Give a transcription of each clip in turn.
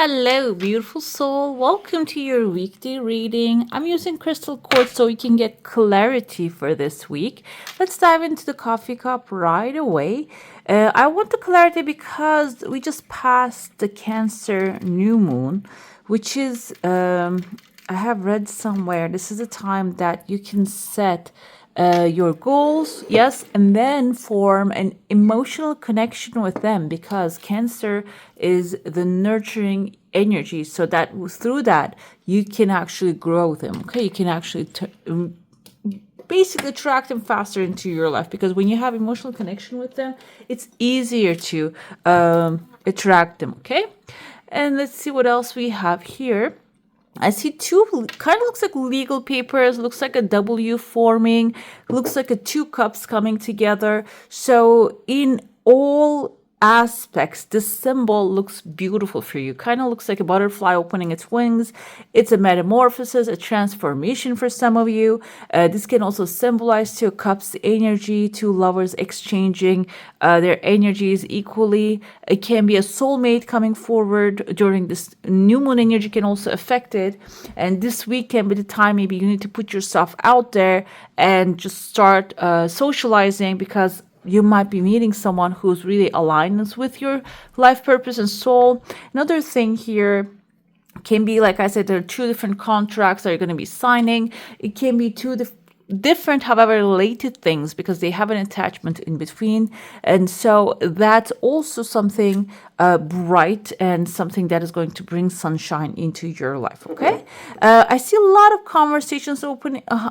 Hello, beautiful soul. Welcome to your weekday reading. I'm using crystal quartz so you can get clarity for this week. Let's dive into the coffee cup right away. I want the clarity because we just passed the Cancer new moon, which is, I have read somewhere, this is a time that you can set your goals, yes, and then form an emotional connection with them because Cancer is the nurturing energy. So that through that, you can actually grow them. Okay, you can actually basically attract them faster into your life because when you have emotional connection with them, it's easier to attract them. Okay, and let's see what else we have here. I see two, kind of looks like legal papers, looks like a W forming, looks like two cups coming together. So in all aspects, this symbol looks beautiful for you. Kind of looks like a butterfly opening its wings. It's a metamorphosis, a transformation for some of you. This can also symbolize two cups energy, two lovers exchanging their energies equally. It can be a soulmate coming forward during this new moon energy can also affect it. And this week can be the time maybe you need to put yourself out there and just start socializing because you might be meeting someone who's really aligned with your life purpose and soul. Another thing here can be, like I said, there are two different contracts that you're going to be signing. It can be two different, however, related things because they have an attachment in between. And so that's also something bright and something that is going to bring sunshine into your life. Okay. I see a lot of conversations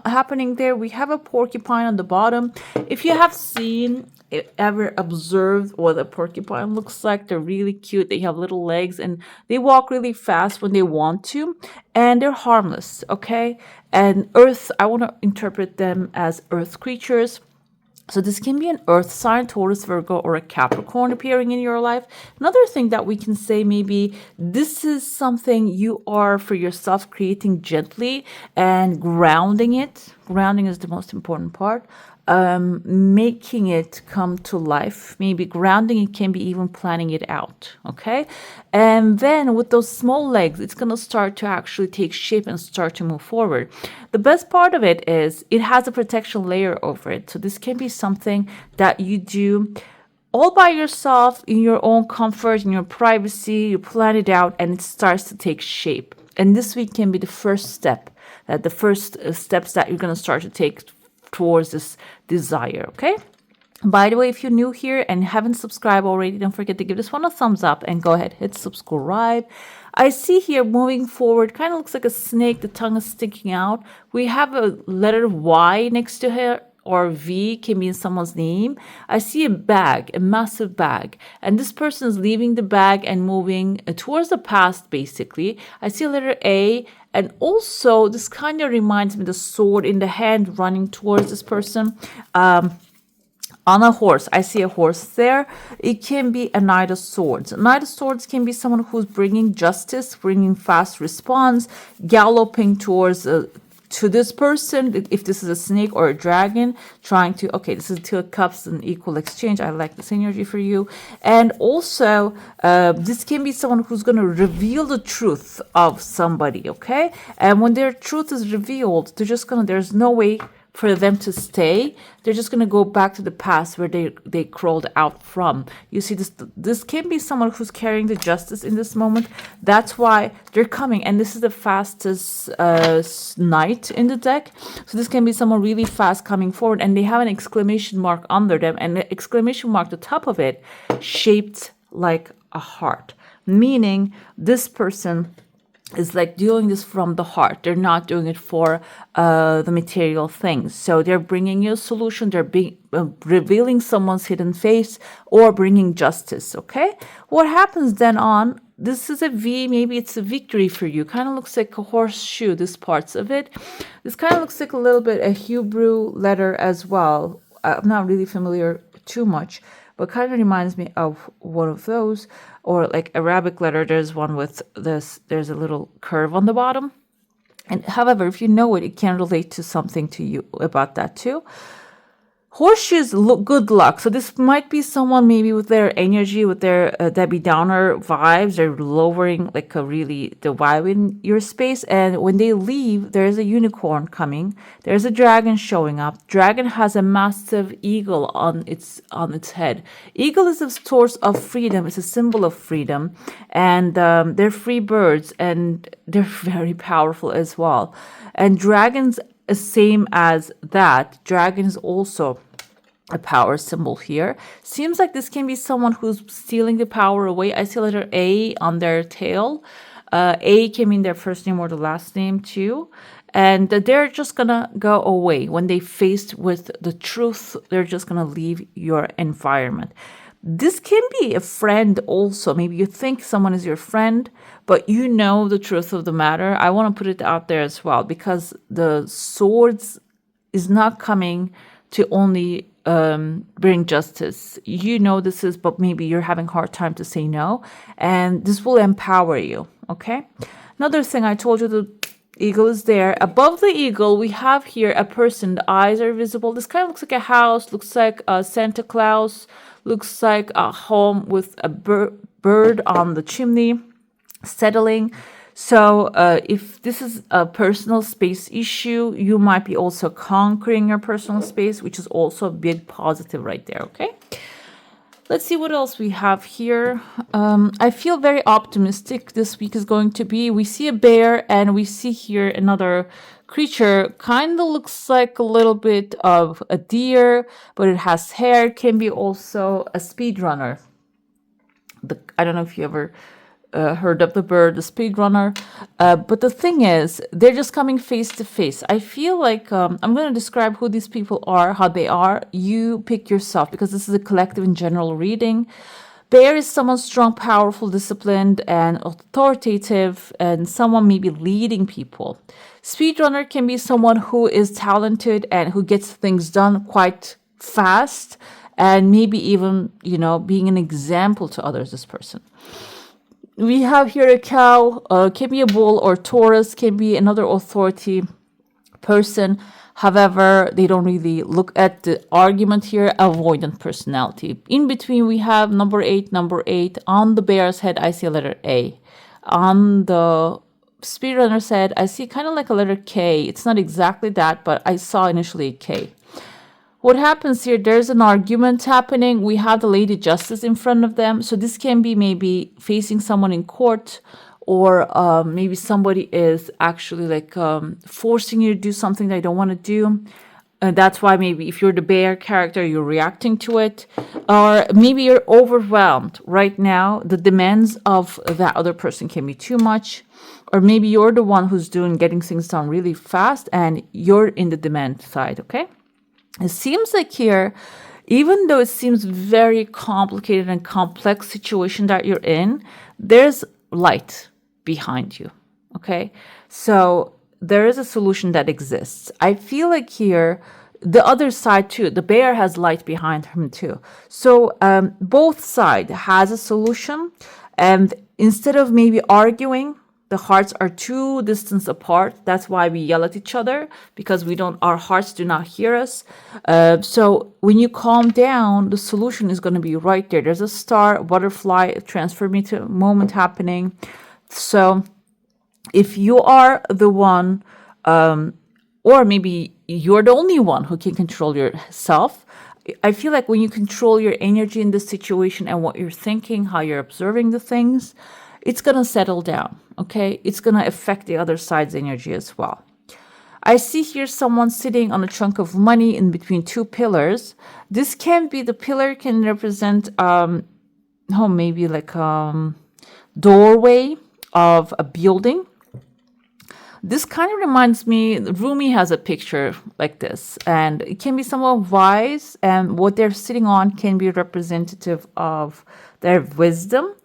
happening there. We have a porcupine on the bottom. If you have seen ever observed what a porcupine looks like, they're really cute. They have little legs and they walk really fast when they want to, and they're harmless. Okay. And earth, I want to interpret them as earth creatures. So this can be an earth sign, Taurus, Virgo, or a Capricorn appearing in your life. Another thing that we can say, maybe this is something you are for yourself creating gently and grounding it. Grounding is the most important part. Making it come to life, maybe grounding it, can be even planning it out. Okay. And then with those small legs, it's going to start to actually take shape and start to move forward. The best part of it is it has a protection layer over it. So this can be something that you do all by yourself in your own comfort, in your privacy. You plan it out and it starts to take shape. And this week can be the first step, that the first steps that you're going to start to take towards this desire. Okay. By the way, if you're new here and haven't subscribed already, don't forget to give this one a thumbs up and go ahead, hit subscribe. I see here moving forward, kind of looks like a snake. The tongue is sticking out. We have a letter Y next to her, or V can be in someone's name. I see a bag, a massive bag, and this person is leaving the bag and moving towards the past, basically. I see a letter A, and also this kind of reminds me of the sword in the hand running towards this person. On a horse, I see a horse there. It can be a knight of swords. A knight of swords can be someone who's bringing justice, bringing fast response, galloping towards to this person, if this is a snake or a dragon, trying to, okay, this is two cups, an equal exchange. I like this energy for you. And also, this can be someone who's going to reveal the truth of somebody, okay? And when their truth is revealed, there's no way for them to stay. They're just going to go back to the past where they crawled out from. You see, this can be someone who's carrying the justice in this moment. That's why they're coming. And this is the fastest knight in the deck. So this can be someone really fast coming forward. And they have an exclamation mark under them. And the exclamation mark, the top of it, shaped like a heart. Meaning this person is like doing this from the heart. They're not doing it for the material things. So they're bringing you a solution. They're revealing someone's hidden face or bringing justice. Okay. What happens then on? This is a V. Maybe it's a victory for you. Kind of looks like a horseshoe. This parts of it. This kind of looks like a little bit a Hebrew letter as well. I'm not really familiar too much, but kind of reminds me of one of those. Or like Arabic letter, there's one with this, there's a little curve on the bottom. And however, if you know it, it can relate to something to you about that too. Horseshoes look good luck. So this might be someone maybe with their energy, with their Debbie Downer vibes. They're lowering like a really the vibe in your space. And when they leave, there's a unicorn coming. There's a dragon showing up. Dragon has a massive eagle on its head. Eagle is a source of freedom. It's a symbol of freedom, and they're free birds, and they're very powerful as well. And dragons, same as that. Dragon is also a power symbol here. Seems like this can be someone who's stealing the power away. I see letter A on their tail. A can mean their first name or the last name too. And they're just gonna go away. When they faced with the truth, they're just gonna leave your environment. This can be a friend also. Maybe you think someone is your friend, but you know the truth of the matter. I want to put it out there as well, because the swords is not coming to only bring justice. You know this is, but maybe you're having a hard time to say no. And this will empower you, okay? Another thing I told you, the eagle is there. Above the eagle, we have here a person. The eyes are visible. This kind of looks like a house, looks like Santa Claus, looks like a home with a bird on the chimney settling. So if this is a personal space issue, you might be also conquering your personal space, which is also a big positive right there, okay? Let's see what else we have here. I feel very optimistic this week is going to be. We see a bear and we see here another creature. Kind of looks like a little bit of a deer, but it has hair. Can be also a speedrunner. I don't know if you ever heard of the bird, the speedrunner. But the thing is, they're just coming face to face. I feel like I'm going to describe who these people are, how they are. You pick yourself, because this is a collective and general reading. Bear is someone strong, powerful, disciplined, and authoritative, and someone maybe leading people. Speedrunner can be someone who is talented and who gets things done quite fast, and maybe even, being an example to others, this person. We have here a cow, can be a bull or Taurus, can be another authority person. However, they don't really look at the argument here, avoidant personality. In between, we have number 8. On the bear's head, I see a letter A. On the speedrunner's head, I see kind of like a letter K. It's not exactly that, but I saw initially a K. What happens here, there's an argument happening. We have the Lady Justice in front of them. So this can be maybe facing someone in court, or maybe somebody is actually like forcing you to do something they don't want to do. And that's why maybe if you're the bear character, you're reacting to it. Or maybe you're overwhelmed right now. The demands of that other person can be too much. Or maybe you're the one who's getting things done really fast and you're in the demand side, okay? It seems like here, even though it seems very complicated and complex situation that you're in, there's light behind you, okay? So there is a solution that exists. I feel like here, the other side too, the bear has light behind him too. So both sides has a solution, and instead of maybe arguing, the hearts are too distance apart. That's why we yell at each other, because our hearts do not hear us. So when you calm down, the solution is going to be right there. There's a star, a butterfly, a transformative moment happening. So if you are the one, or maybe you're the only one who can control yourself, I feel like when you control your energy in this situation and what you're thinking, how you're observing the things, it's going to settle down, okay? It's going to affect the other side's energy as well. I see here someone sitting on a chunk of money in between two pillars. This can be, the pillar can represent, maybe like doorway of a building. This kind of reminds me, Rumi has a picture like this, and it can be somewhat wise, and what they're sitting on can be representative of their wisdom.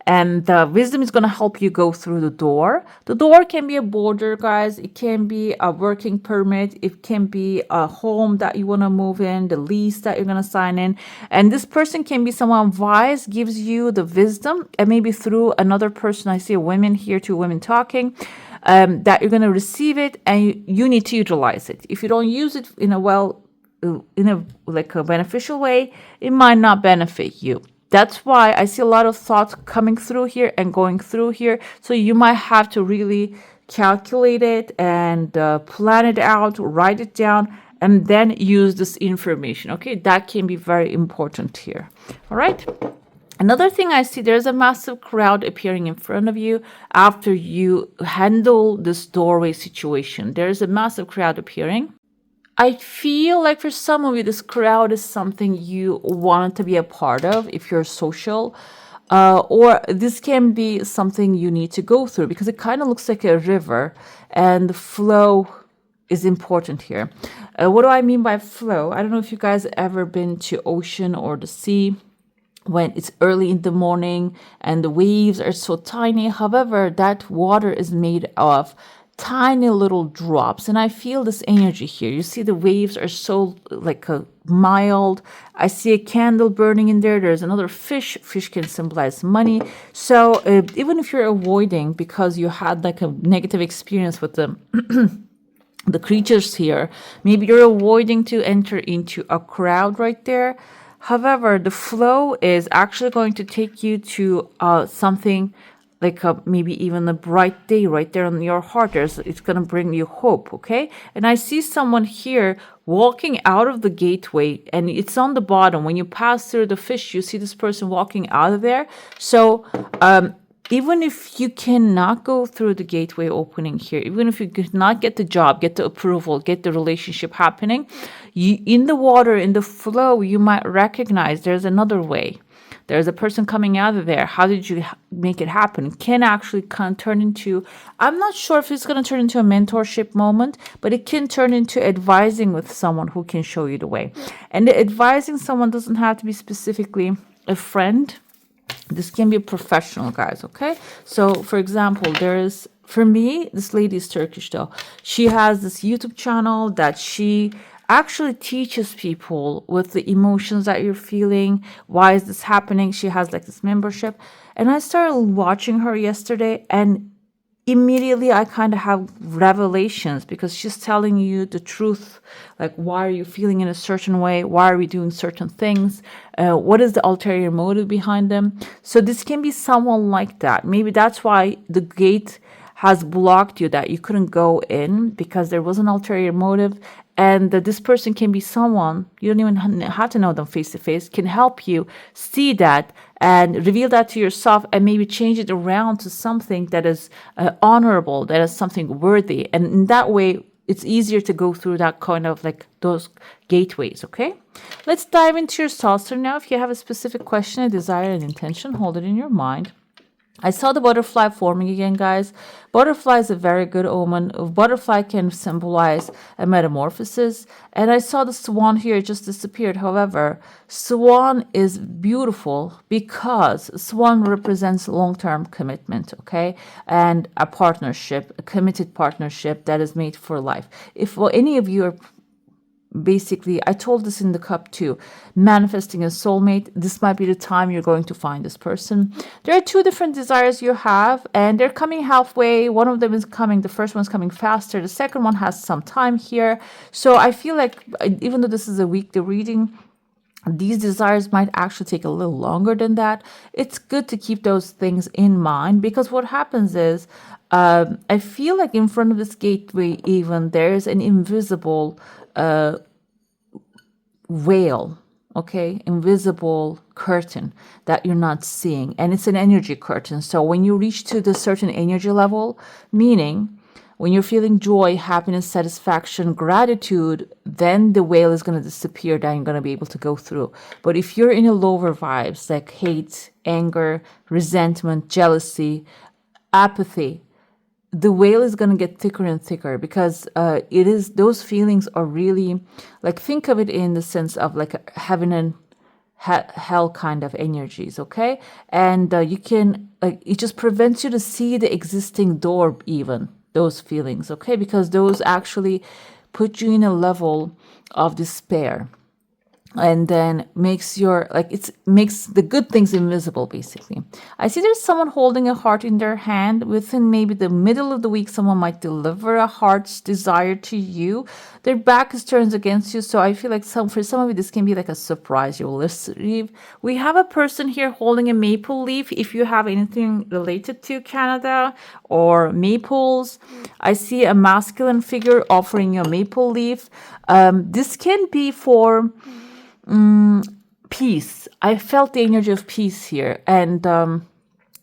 And the wisdom is going to help you go through the door. The door can be a border, guys. It can be a working permit. It can be a home that you want to move in, the lease that you're going to sign in. And this person can be someone wise, gives you the wisdom. And maybe through another person, I see a woman here, two women talking, that you're going to receive it and you need to utilize it. If you don't use it in a in a like a beneficial way, it might not benefit you. That's why I see a lot of thoughts coming through here and going through here. So you might have to really calculate it and plan it out, write it down, and then use this information. Okay, that can be very important here. All right. Another thing I see, there's a massive crowd appearing in front of you after you handle this doorway situation. There's a massive crowd appearing. I feel like for some of you, this crowd is something you want to be a part of if you're social. Or this can be something you need to go through because it kind of looks like a river and the flow is important here. What do I mean by flow? I don't know if you guys ever been to ocean or the sea when it's early in the morning and the waves are so tiny. However, that water is made of tiny little drops, and I feel this energy here. You see the waves are so like a mild. I see a candle burning in there. There's another fish. Fish can symbolize money. So even if you're avoiding because you had like a negative experience with them, the creatures here, maybe you're avoiding to enter into a crowd right there. However, the flow is actually going to take you to something like maybe even a bright day right there on your heart. It's going to bring you hope, okay? And I see someone here walking out of the gateway, and it's on the bottom. When you pass through the fish, you see this person walking out of there. So even if you cannot go through the gateway opening here, even if you cannot get the job, get the approval, get the relationship happening, in the water, in the flow, you might recognize there's another way. There's a person coming out of there. How did you make it happen? Can actually turn into, I'm not sure if it's going to turn into a mentorship moment, but it can turn into advising with someone who can show you the way. And the advising someone doesn't have to be specifically a friend. This can be a professional, guys, okay? So, for example, for me, this lady is Turkish, though. She has this YouTube channel that she actually teaches people with the emotions that you're feeling. Why is this happening? She has like this membership. And I started watching her yesterday, and immediately I kind of have revelations because she's telling you the truth. Like, why are you feeling in a certain way? Why are we doing certain things? What is the ulterior motive behind them? So this can be someone like that. Maybe that's why the gate has blocked you, that you couldn't go in because there was an ulterior motive. And that this person can be someone, you don't even have to know them face to face, can help you see that and reveal that to yourself and maybe change it around to something that is honorable, that is something worthy. And in that way, it's easier to go through that kind of like those gateways, okay? Let's dive into your saucer now. If you have a specific question, a desire, an intention, hold it in your mind. I saw the butterfly forming again, guys. Butterfly is a very good omen. Butterfly can symbolize a metamorphosis. And I saw the swan here, it just disappeared. However, swan is beautiful because swan represents long-term commitment, okay? And a partnership, a committed partnership that is made for life. If any of you are basically, I told this in the cup too, manifesting a soulmate, this might be the time you're going to find this person. There are two different desires you have, and they're coming halfway. One of them is coming, the first one's coming faster. The second one has some time here. So I feel like even though this is a weekly reading, these desires might actually take a little longer than that. It's good to keep those things in mind because what happens is, I feel like in front of this gateway even, there's an invisible veil, okay, invisible curtain that you're not seeing, and it's an energy curtain. So when you reach to the certain energy level, meaning when you're feeling joy, happiness, satisfaction, gratitude, then the veil is going to disappear, that you're going to be able to go through. But if you're in a lower vibes like hate, anger, resentment, jealousy, apathy, the veil is going to get thicker and thicker because those feelings are really, like, think of it in the sense of like heaven and hell kind of energies, okay? And you can, like, it just prevents you to see the existing door, even those feelings, okay? Because those actually put you in a level of despair. and then makes your it makes the good things invisible. Basically, I see there's someone holding a heart in their hand. Within maybe the middle of the week, someone might deliver a heart's desire to you. Their back is turned against you, so I feel like for some of you this can be like a surprise you will receive. We have a person here holding a maple leaf. If you have anything related to Canada or maples, I see a masculine figure offering you a maple leaf. This can be for peace. I felt the energy of peace here. And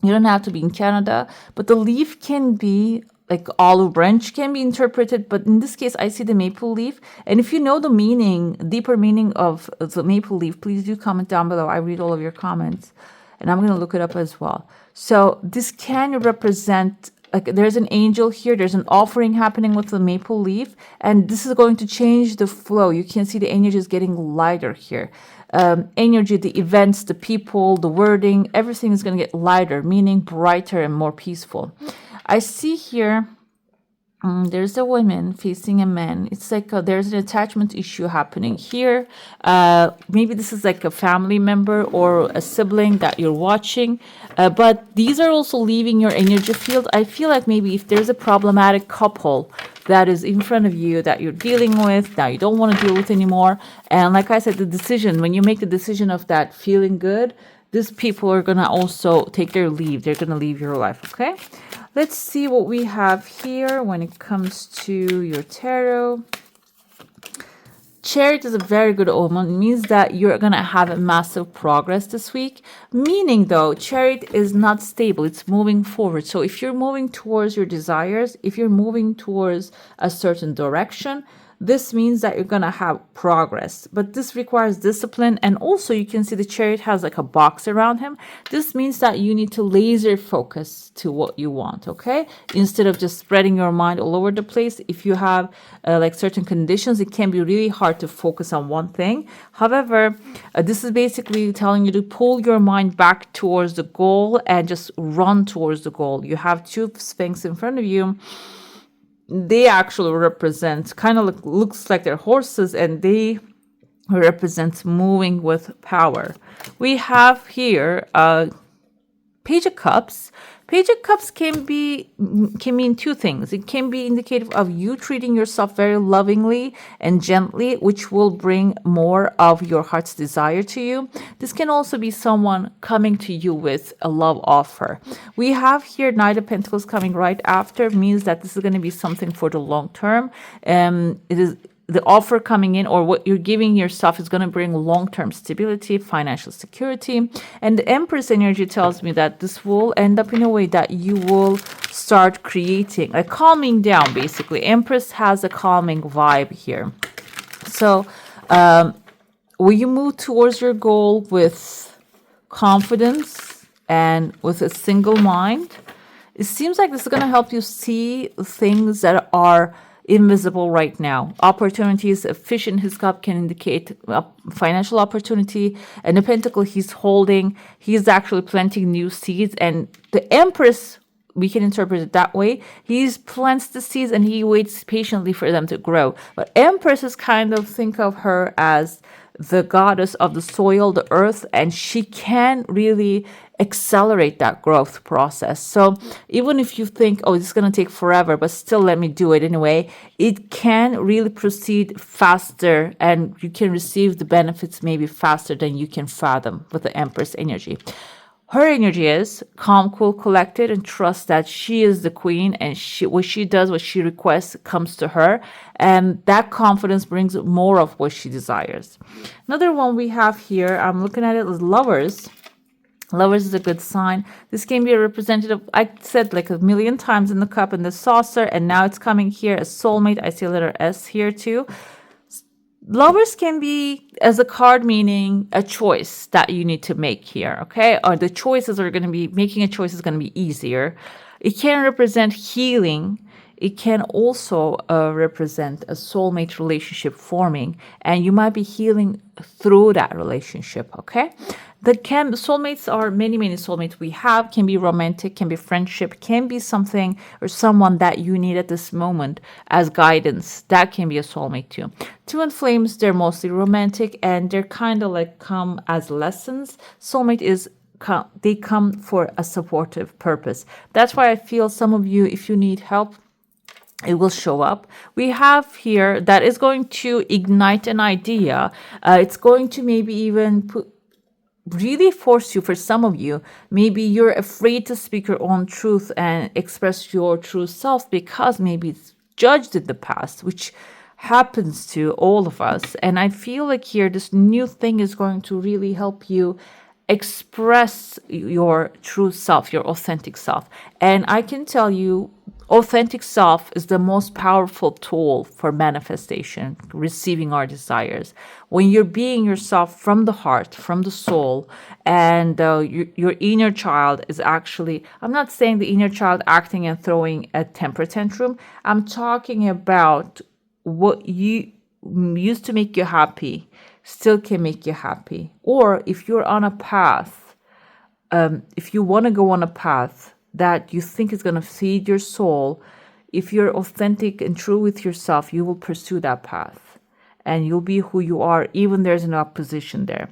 you don't have to be in Canada, but the leaf can be like olive branch can be interpreted. But in this case, I see the maple leaf. And if you know the meaning, deeper meaning of the maple leaf, please do comment down below. I read all of your comments and I'm going to look it up as well. So this can represent, like, there's an angel here, there's an offering happening with the maple leaf, and this is going to change the flow. You can see the energy is getting lighter here. Energy, the events, the people, the wording, everything is going to get lighter, meaning brighter and more peaceful. I see here there's a woman facing a man. It's like there's an attachment issue happening here. Maybe this is like a family member or a sibling that you're watching. But these are also leaving your energy field. I feel like maybe if there's a problematic couple that is in front of you that you're dealing with, that you don't want to deal with anymore. And like I said, the decision, when you make the decision of that feeling good, these people are going to also take their leave. They're going to leave your life, okay? Let's see what we have here when it comes to your tarot. Chariot is a very good omen. It means that you're going to have a massive progress this week. Meaning, though, Chariot is not stable. It's moving forward. So if you're moving towards your desires, if you're moving towards a certain direction, this means that you're going to have progress, but this requires discipline. And also you can see the Chariot has like a box around him. This means that you need to laser focus to what you want, okay? Instead of just spreading your mind all over the place. If you have like certain conditions, it can be really hard to focus on one thing. However, this is basically telling you to pull your mind back towards the goal and just run towards the goal. You have two Sphinx in front of you. They actually represent, kind of looks like they're horses, and they represent moving with power. We have here Page of Cups. Page of Cups can mean two things. It can be indicative of you treating yourself very lovingly and gently, which will bring more of your heart's desire to you. This can also be someone coming to you with a love offer. We have here Knight of Pentacles coming right after, means that this is going to be something for the long term. It is the offer coming in, or what you're giving yourself, is going to bring long-term stability, financial security. And the Empress energy tells me that this will end up in a way that you will start creating, like calming down, basically. Empress has a calming vibe here. So will you move towards your goal with confidence and with a single mind? It seems like this is going to help you see things that are invisible right now. Opportunities, a fish in his cup can indicate a financial opportunity, and the pentacle he's holding, he's actually planting new seeds. And the Empress, we can interpret it that way. He plants the seeds and he waits patiently for them to grow. But Empress is kind of, think of her as the goddess of the soil, the earth, and she can really accelerate that growth process. So even if you think, oh, this is going to take forever, but still let me do it anyway, it can really proceed faster and you can receive the benefits maybe faster than you can fathom with the Empress energy. Her energy is calm, cool, collected, and trust that she is the queen, and what she does, what she requests, comes to her. And that confidence brings more of what she desires. Another one we have here, I'm looking at it as Lovers. Lovers is a good sign. This can be a representative, I said like a million times in the cup and the saucer, and now it's coming here as soulmate. I see a letter S here too. Lovers can be as a card meaning a choice that you need to make here, okay? Or the choices are going to be, making a choice is going to be easier. It can represent healing. it can also represent a soulmate relationship forming, and you might be healing through that relationship, okay? Soulmates are many soulmates we have, can be romantic, can be friendship, can be something or someone that you need at this moment as guidance. That can be a soulmate too. Twin flames, they're mostly romantic and they're kind of like come as lessons. Soulmate is they come for a supportive purpose. That's why I feel some of you, if you need help, it will show up. We have here that is going to ignite an idea. It's going to maybe even really force you, for some of you, maybe you're afraid to speak your own truth and express your true self because maybe it's judged in the past, which happens to all of us. And I feel like here this new thing is going to really help you express your true self, your authentic self. And I can tell you, authentic self is the most powerful tool for manifestation, receiving our desires. When you're being yourself from the heart, from the soul, and your inner child is actually, I'm not saying the inner child acting and throwing a temper tantrum. I'm talking about what you used to make you happy still can make you happy. Or if you're on a path, if you want to go on a path that you think is going to feed your soul, if you're authentic and true with yourself, you will pursue that path and you'll be who you are, even there's an opposition there.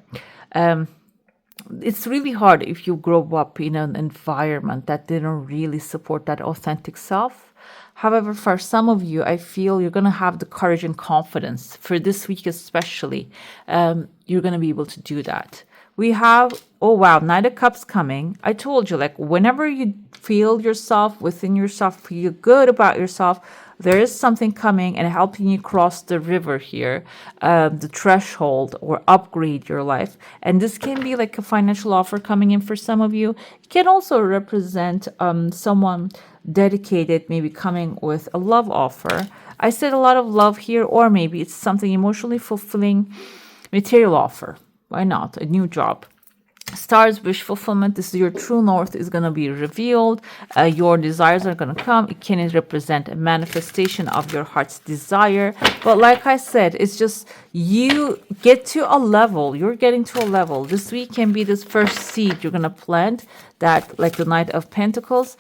It's really hard if you grow up in an environment that didn't really support that authentic self. However, for some of you, I feel you're going to have the courage and confidence for this week, especially. You're going to be able to do that. We have, oh wow, Knight of Cups coming. I told you, like, whenever you feel yourself within yourself, feel good about yourself, there is something coming and helping you cross the river here, the threshold, or upgrade your life. And this can be like a financial offer coming in for some of you. It can also represent someone dedicated, maybe coming with a love offer. I said a lot of love here, or maybe it's something emotionally fulfilling material offer. Why not? A new job. Stars, wish fulfillment. This is your true north is going to be revealed. Your desires are going to come. It can represent a manifestation of your heart's desire. But like I said, it's just you get to a level. You're getting to a level. This week can be this first seed you're going to plant, that like the Knight of Pentacles.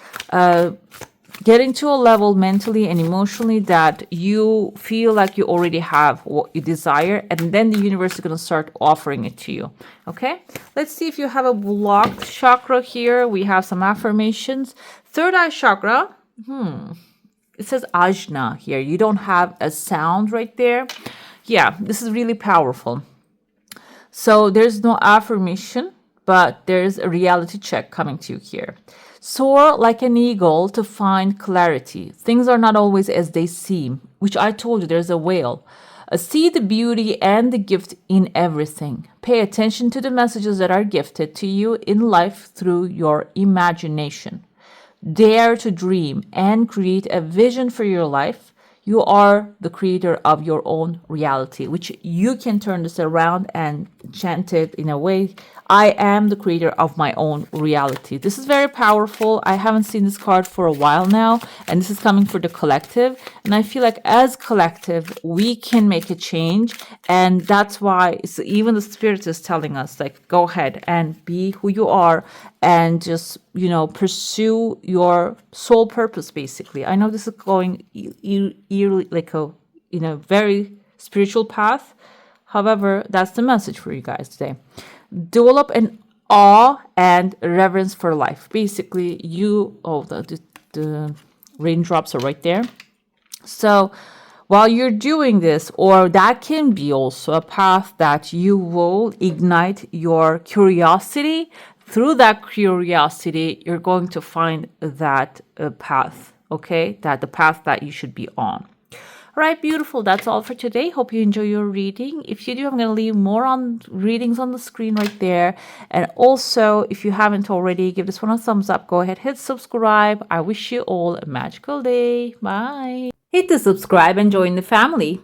Getting to a level mentally and emotionally that you feel like you already have what you desire, and then the universe is going to start offering it to you. Okay, let's see if you have a blocked chakra here. We have some affirmations. Third eye chakra. It says ajna here. You don't have a sound right there. Yeah, this is really powerful. So there's no affirmation, but there's a reality check coming to you here. Soar like an eagle to find clarity. Things are not always as they seem, which I told you, there's a whale. See the beauty and the gift in everything. Pay attention to the messages that are gifted to you in life through your imagination. Dare to dream and create a vision for your life. You are the creator of your own reality, which you can turn this around and chant it in a way. I am the creator of my own reality. This is very powerful. I haven't seen this card for a while now, and this is coming for the collective. And I feel like as collective, we can make a change. And that's why even the spirit is telling us, like, go ahead and be who you are and just, pursue your soul purpose, basically. I know this is going like a, very spiritual path. However, that's the message for you guys today. Develop an awe and reverence for life. Basically, the raindrops are right there. So while you're doing this, or that can be also a path that you will ignite your curiosity. Through that curiosity, you're going to find that path, okay? That the path that you should be on. All right, beautiful. That's all for today. Hope you enjoy your reading. If you do, I'm going to leave more on readings on the screen right there. And also, if you haven't already, give this one a thumbs up. Go ahead, hit subscribe. I wish you all a magical day. Bye. Hit the subscribe and join the family.